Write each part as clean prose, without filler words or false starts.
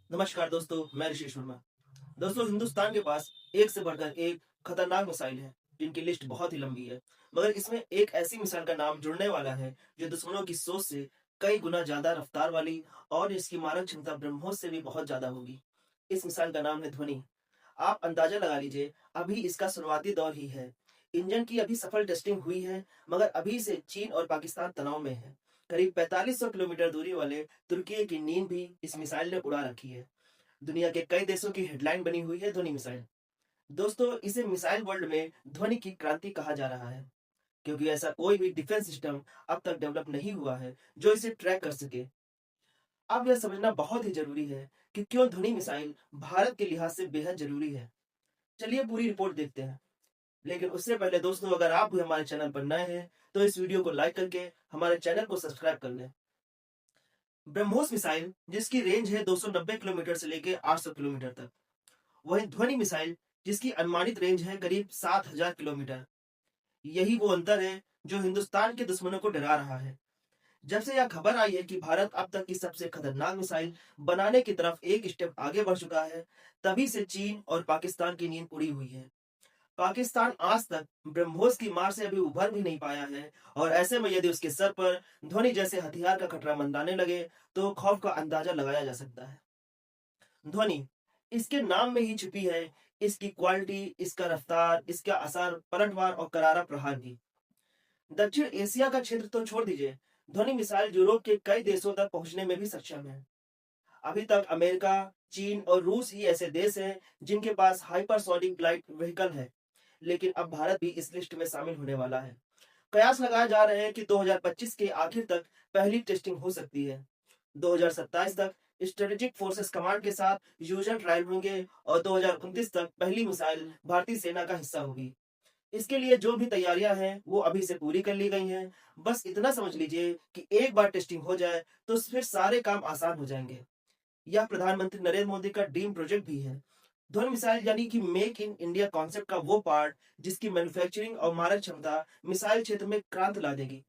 नमस्कार दोस्तों, मैं ऋषि शर्मा। दोस्तों, हिंदुस्तान के पास एक से बढ़कर एक खतरनाक मिसाइल है, जिनकी लिस्ट बहुत ही लंबी है। मगर इसमें एक ऐसी मिसाइल का नाम जुड़ने वाला है, जो दुश्मनों की सोच से कई गुना ज़्यादा रफ्तार वाली और इसकी मारक क्षमता ब्रह्मोस से भी बहुत ज़्यादा होगी। इस मिसाइल का नाम है ध्वनि। आप अंदाज़ा लगा लीजिए, अभी इसका शुरुआती दौर ही है। इंजन की अभी सफल टेस्टिंग हुई है, मगर अभी से चीन और पाकिस्तान तनाव में है। करीब 4500 किलोमीटर दूरी वाले तुर्की की नींद भी इस मिसाइल ने उड़ा रखी है। दुनिया के कई देशों की हेडलाइन बनी हुई है ध्वनि मिसाइल। दोस्तों, इसे मिसाइल वर्ल्ड में ध्वनि की क्रांति कहा जा रहा है, क्योंकि ऐसा कोई भी डिफेंस सिस्टम अब तक डेवलप नहीं हुआ है जो इसे ट्रैक कर सके। अब यह समझना बहुत ही जरूरी है कि क्यों ध्वनि मिसाइल भारत के लिहाज से बेहद जरूरी है। चलिए पूरी रिपोर्ट देखते हैं। लेकिन उससे पहले दोस्तों, अगर आप भी हमारे चैनल पर नए हैं तो इस वीडियो को लाइक करके हमारे चैनल को सब्सक्राइब कर लें। ब्रह्मोस मिसाइल, जिसकी रेंज है 290 किलोमीटर से लेकर 800 किलोमीटर तक। वहीं ध्वनि मिसाइल, जिसकी अनुमानित रेंज है करीब 7000 किलोमीटर। यही वो अंतर है जो हिंदुस्तान के दुश्मनों को डरा रहा है। जब से यह खबर आई है कि भारत अब तक की सबसे खतरनाक मिसाइल बनाने की तरफ एक स्टेप आगे बढ़ चुका है, तभी से चीन और पाकिस्तान की नींद उड़ी हुई है। पाकिस्तान आज तक ब्रह्मोस की मार से अभी उभर भी नहीं पाया है, और ऐसे में यदि उसके सर पर ध्वनि जैसे हथियार का खतरा मंडाने लगे तो खौफ का अंदाजा लगाया जा सकता है। ध्वनि, इसके नाम में ही छुपी है इसकी क्वालिटी, इसका रफ्तार, इसका असर, पलटवार और करारा प्रहार भी। दक्षिण एशिया का क्षेत्र तो छोड़ दीजिए, ध्वनि मिसाइल यूरोप के कई देशों तक पहुंचने में भी सक्षम है। अभी तक अमेरिका, चीन और रूस ही ऐसे देश हैं जिनके पास हाइपरसोनिक ग्लाइड व्हीकल है, लेकिन अब भारत भी इस लिस्ट में शामिल होने वाला है। कयास लगाए जा रहे हैं कि 2025 के आखिर तक पहली टेस्टिंग हो सकती है। 2027 तक स्ट्रेटेजिक फोर्सेस कमांड के साथ यूजर ट्रायल होंगे और 2029 तक पहली मिसाइल भारतीय सेना का हिस्सा होगी। इसके लिए जो भी तैयारियां हैं वो अभी से पूरी कर ली गई हैं। बस इतना समझ लीजिए कि एक बार टेस्टिंग हो जाए तो फिर सारे काम आसान हो जाएंगे। यह प्रधानमंत्री नरेंद्र मोदी का ड्रीम प्रोजेक्ट भी है। ध्वनि मिसाइल यानी कि मेक इन इंडिया कॉन्सेप्ट का वो पार्ट जिसकी मैन्युफैक्चरिंग और मारक क्षमता मिसाइल क्षेत्र में क्रांति ला देगी।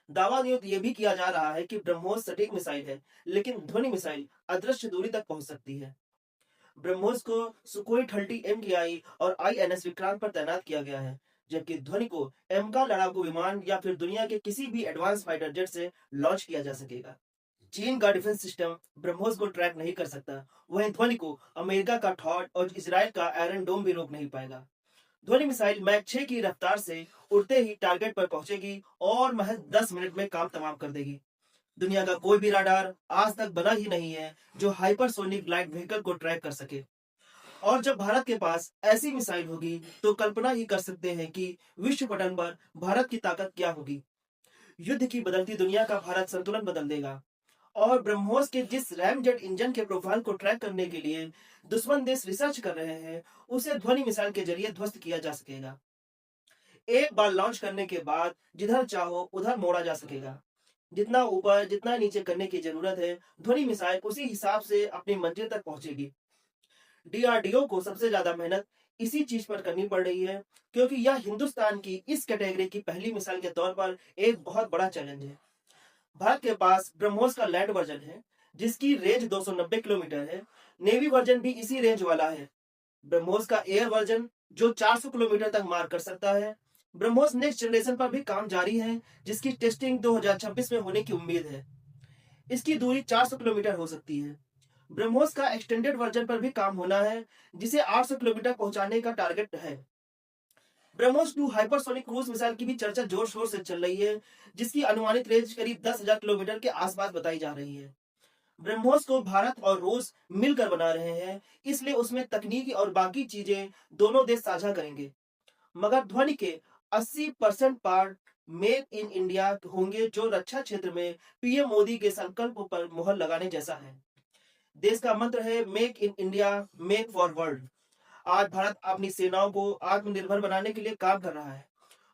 दावा ये भी किया जा रहा है कि ब्रह्मोस सटीक मिसाइल है, लेकिन ध्वनि मिसाइल अदृश्य दूरी तक पहुंच सकती है। ब्रह्मोस को सुखोई 30 MKI और INS विक्रांत पर तैनात किया गया है, जबकि ध्वनि को एमका लड़ाकू विमान या फिर दुनिया के किसी भी एडवांस फाइटर जेट से लॉन्च किया जा सकेगा। चीन का डिफेंस सिस्टम ब्रह्मोस को ट्रैक नहीं कर सकता, वहीं ध्वनि को अमेरिका का थॉट और इसराइल का आयरन डोम भी रोक नहीं पाएगा। ध्वनि मिसाइल मैक 6 की रफ्तार से उड़ते ही टारगेट पर पहुंचेगी और महज 10 मिनट में काम तमाम कर देगी। दुनिया का कोई भी राडार आज तक बना ही नहीं है जो हाइपरसोनिक ग्लाइड व्हीकल को ट्रैक कर सके। और जब भारत के पास ऐसी मिसाइल होगी तो कल्पना ही कर सकते हैं कि विश्व पटल पर भारत की ताकत क्या होगी। युद्ध की बदलती दुनिया का भारत संतुलन बदल देगा। और ब्रह्मोस के जिस रैमजेट इंजन के प्रोफाइल को ट्रैक करने के लिए दुश्मन देश रिसर्च कर रहे हैं, उसे ध्वनि मिसाइल के जरिए ध्वस्त किया जा सकेगा। एक बार लॉन्च करने के बाद जिधर चाहो उधर मोड़ा जा सकेगा। जितना ऊपर जितना नीचे करने की जरूरत है, ध्वनि मिसाइल उसी हिसाब से अपनी मंजिल तक पहुंचेगी। डीआरडीओ को सबसे ज्यादा मेहनत इसी चीज पर करनी पड़ रही है, क्योंकि यह हिंदुस्तान की इस कैटेगरी की पहली मिसाइल के तौर पर एक बहुत बड़ा चैलेंज है। भारत के पास ब्रह्मोस का लैंड वर्जन है, जिसकी रेंज 290 किलोमीटर है। नेवी वर्जन भी इसी रेंज वाला है। ब्रह्मोस का एयर वर्जन जो 400 किलोमीटर तक मार कर सकता है। ब्रह्मोस नेक्स्ट जनरेशन पर भी काम जारी है, जिसकी टेस्टिंग 2026 में होने की उम्मीद है। इसकी दूरी 400 किलोमीटर हो सकती है। ब्रह्मोस का एक्सटेंडेड वर्जन पर भी काम होना है, जिसे 800 किलोमीटर पहुंचाने का टारगेट है। ब्रह्मोस 2 हाइपरसोनिक क्रूज मिसाइल की भी चर्चा जोर शोर से चल रही है, जिसकी अनुमानित रेंज करीब 10,000 किलोमीटर के आसपास बताई जा रही है। ब्रह्मोस को भारत और रूस मिलकर बना रहे हैं, इसलिए उसमें तकनीकी और बाकी चीजें दोनों देश साझा करेंगे। मगर ध्वनि के 80% पार्ट मेक इन इंडिया होंगे, जो रक्षा क्षेत्र में पीएम मोदी के संकल्प पर मुहर लगाने जैसा है। देश का मंत्र है make in India, make for world. आज भारत अपनी सेनाओं को आत्मनिर्भर बनाने के लिए काम कर रहा है।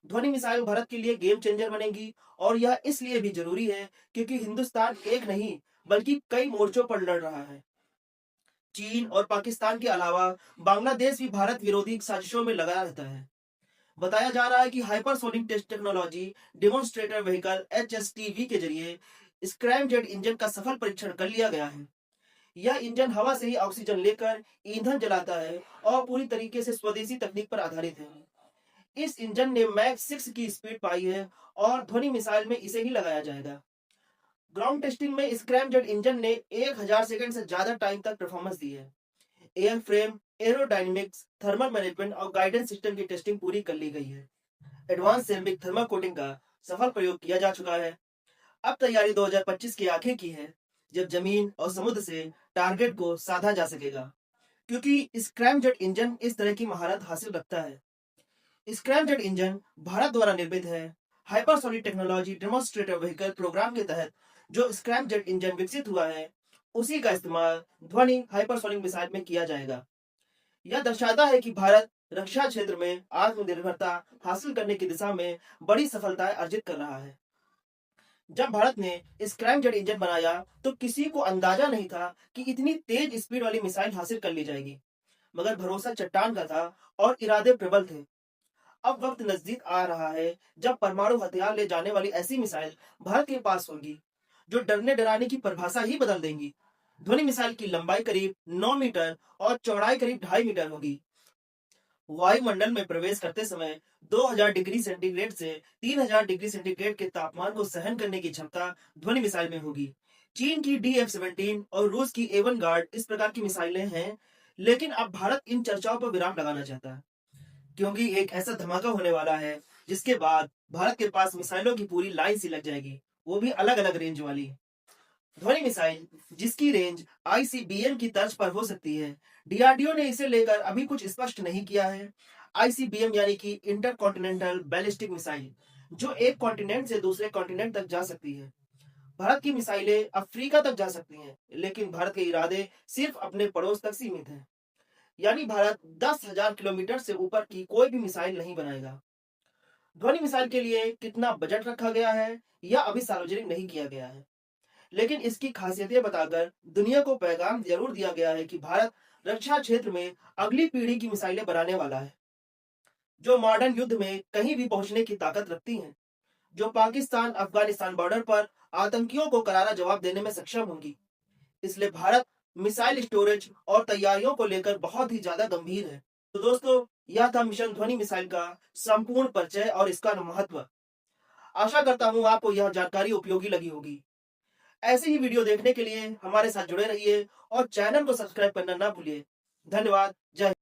ध्वनि मिसाइल भारत के लिए गेम चेंजर बनेगी, और यह इसलिए भी जरूरी है क्योंकि हिंदुस्तान एक नहीं बल्कि कई मोर्चों पर लड़ रहा है। चीन और पाकिस्तान के अलावा बांग्लादेश भी भारत विरोधी साजिशों में लगा रहता है। बताया जा रहा है कि hypersonic test technology demonstrator vehicle HSTV के जरिए स्क्रैमजेट इंजन का सफल परीक्षण कर लिया गया है। यह इंजन हवा से ही ऑक्सीजन लेकर ईंधन जलाता है और पूरी तरीके से स्वदेशी तकनीक पर आधारित है। इस इंजन ने मैक 6 की स्पीड पाई है और ध्वनि मिसाइल में इसे ही लगाया जाएगा। ग्राउंड टेस्टिंग में स्क्रैमजेट इंजन ने 1000 सेकंड से ज्यादा टाइम तक परफॉर्मेंस दी है। Air frame, aerodynamics, thermal management और गाइडेंस सिस्टम की टेस्टिंग पूरी कर ली गई है। एडवांस सेरेमिक थर्मल कोटिंग का सफल प्रयोग किया जा चुका है। अब तैयारी 2025 की आखिर की है, जब जमीन और समुद्र से टारगेट को साधा जा सकेगा, क्योंकि स्क्रैमजेट इंजन इस तरह की महारत हासिल रखता है। स्क्रैमजेट इंजन भारत द्वारा निर्मित है। Hypersonic technology demonstrator vehicle programme के तहत जो स्क्रैमजेट इंजन विकसित हुआ है, उसी का इस्तेमाल ध्वनि हाइपरसोनिक मिसाइल में किया जाएगा। यह दर्शाता है कि भारत रक्षा क्षेत्र में आत्मनिर्भरता हासिल करने की दिशा में बड़ी सफलताएं अर्जित कर रहा है। जब भारत ने स्क्रैमजेट इंजन बनाया तो किसी को अंदाजा नहीं था कि इतनी तेज स्पीड वाली मिसाइल हासिल कर ली जाएगी, मगर भरोसा चट्टान का था और इरादे प्रबल थे। अब वक्त नजदीक आ रहा है जब परमाणु हथियार ले जाने वाली ऐसी मिसाइल भारत के पास होगी, जो डरने डराने की परिभाषा ही बदल देंगी। ध्वनि मिसाइल की लंबाई करीब 9 मीटर और चौड़ाई करीब 2.5 मीटर होगी। वायुमंडल में प्रवेश करते समय 2000 डिग्री सेंटीग्रेड से 3000 डिग्री सेंटीग्रेड के तापमान को सहन करने की क्षमता ध्वनि मिसाइल में होगी। चीन की DF-17 और रूस की A1 गार्ड इस प्रकार की मिसाइलें हैं, लेकिन अब भारत इन चर्चाओं पर विराम लगाना चाहता है, क्योंकि एक ऐसा धमाका होने वाला है जिसके बाद भारत के पास मिसाइलों की पूरी लाइन सी लग जाएगी, वो भी अलग अलग रेंज वाली। ध्वनि मिसाइल जिसकी रेंज ICBM की तर्ज पर हो सकती है। DRDO ने इसे लेकर अभी कुछ स्पष्ट नहीं किया है। ICBM यानी कि इंटरकॉन्टिनेंटल बैलिस्टिक मिसाइल, जो एक कॉन्टिनेंट से दूसरे कॉन्टिनेंट तक जा सकती है। भारत की मिसाइलें अफ्रीका तक जा सकती हैं, लेकिन भारत के इरादे सिर्फ अपने पड़ोस तक सीमित हैं। यानी भारत 10,000 किलोमीटर से ऊपर की कोई भी मिसाइल नहीं बनाएगा। ध्वनि मिसाइल के लिए कितना बजट रखा गया है, यह अभी सार्वजनिक नहीं किया गया है, लेकिन इसकी खासियतें बताकर दुनिया को पैगाम जरूर दिया गया है कि भारत रक्षा क्षेत्र में अगली पीढ़ी की मिसाइलें बनाने वाला है, जो मॉडर्न युद्ध में कहीं भी पहुंचने की ताकत रखती हैं, जो पाकिस्तान अफगानिस्तान बॉर्डर पर आतंकियों को करारा जवाब देने में सक्षम होंगी। इसलिए भारत मिसाइल स्टोरेज और तैयारियों को लेकर बहुत ही ज्यादा गंभीर है। तो दोस्तों, यह था मिशन ध्वनि मिसाइल का संपूर्ण परिचय और इसका महत्व। आशा करता हूँ आपको यह जानकारी उपयोगी लगी होगी। ऐसे ही वीडियो देखने के लिए हमारे साथ जुड़े रहिए और चैनल को सब्सक्राइब करना ना भूलिए। धन्यवाद। जय